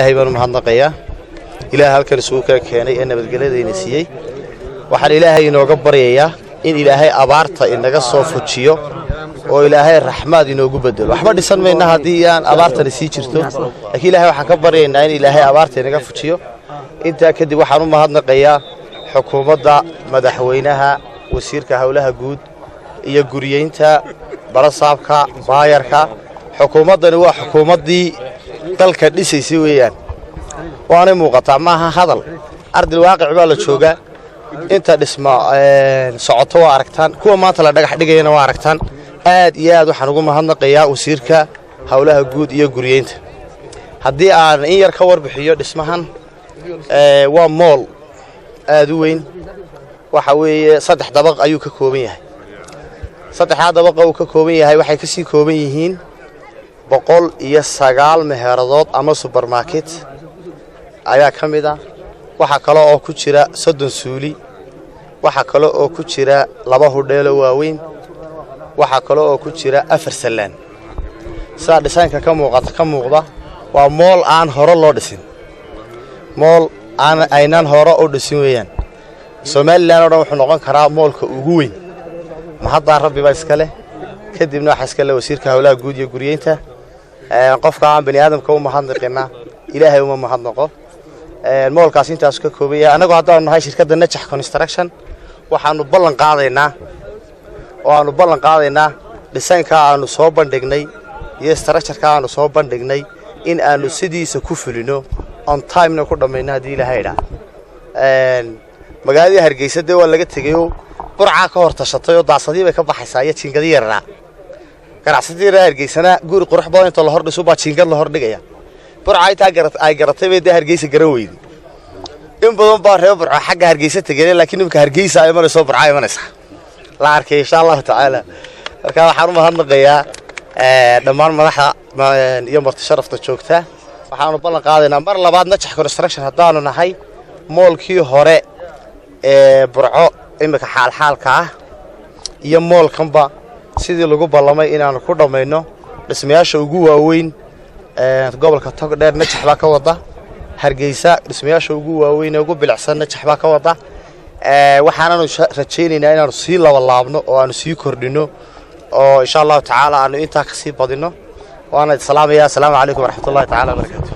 ilaahay baan mahadnaqayaa ilaahay halkan isugu keenay ee nabadgelyada siiyay waxaan ilaahay inooga baryayaa in ilaahay abaarta inaga soo fujiyo oo ilaahay raxmaad inoogu bedelo waxba dhisan meena hadii aan abaarta sii jirto laakiin ilaahay waxaan ka baryaynaa in ilaahay abaarta inaga fujiyo inta kadib waxaan u mahadnaqayaa xukuumadda madaxweynaha wasiirka hawlaha guud iyo guriyeynta barasaabka baayarka xukuumaddani waa xukuumaddii dalka dhisaysay weeyaan waana muuqataa maaha hadal ardil waaqic baa la joogaa inta dhisma socoto waa aragtaan kuwa maanta la dhagax dhigayna waa aragtaan aad iyo aad waxaan ugu mahadnaqayaa wasiirka hawlaha guud iyo guriyeynta haddii aan in yar ka warbixiyo dhismahan waa mool aad u weyn waxa weeye 3 dabaq ayuu ka kooban yahay 3 dabaq uu ka kooban yahay waxay ka sii kooban yihiin 109 meheeradood ama supermarket ayaa kamid ah waxa kale oo ku jira 30 suuli waxa kale oo ku jira 2 hodheelo waaweyn waxa kale oo ku jira 4 salaan saa dhisaanka ka muuqda waa mool aan hore loo dhisin mool aan aynan hore u dhisin weeyaan Soomaaliland oo wuxuu noqon karaa moolka ugu weyn ma hadda rabbi baa iska leh kadibna waxa iska leh wasiirka hawlaha guud iyo guriyeynta qofka aan bani aadamka u mahadnaqina ilaahay uma mahadnaqo moolkaas intaas ka koobaya anagu haddaan nahay shirkadda Najax Construction waxaanu ballan qaadaynaa dhisaanka aanu soo bandhignay iyo structure-ka aanu soo bandhignay in aanu sidiisa ku fulino on time-na ku dhameeyna hadii ilaahay idhaa magaalada Hargeysa waa laga tagayo burca ka hor tashatay oo daasadii bay ka baxaysaa iyo jiingadii yaraa ganacsiga Hargeysana guri qurux badan inta la hor dhiso baa jiingad la hor dhigaya burca ay garatay bay Hargeysa garan weeydi in badan baa reer burca xagga Hargeysa tagay laakiin nimka Hargeysa ay marayso burca ay maraysaa la arkay insha Allah taala marka waxaan u mahadnaqayaa dhammaan madaxda iyo marti sharafta joogta waxaanu ballan qaadaynaa mar labaad Najax Construction haddaanu nahay moolkii hore burco imika xaalka ah iyo moolkanba sidii lagu ballamay inaanu ku dhameeyno dhismayaasha ugu waaweyn gobolka Togdheer Najax baa ka wada Hargeysa dhismayaasha ugu waaweyn ee ugu bilicsan Najax baa ka wada waxaanu rajaynaynaa inaanu sii laabno oo aanu sii kordhino oo insha Allah taala aanu inta ka sii badino waana salaamayaa assalaamu calaykum waraxmatullaahi taala barakaatuh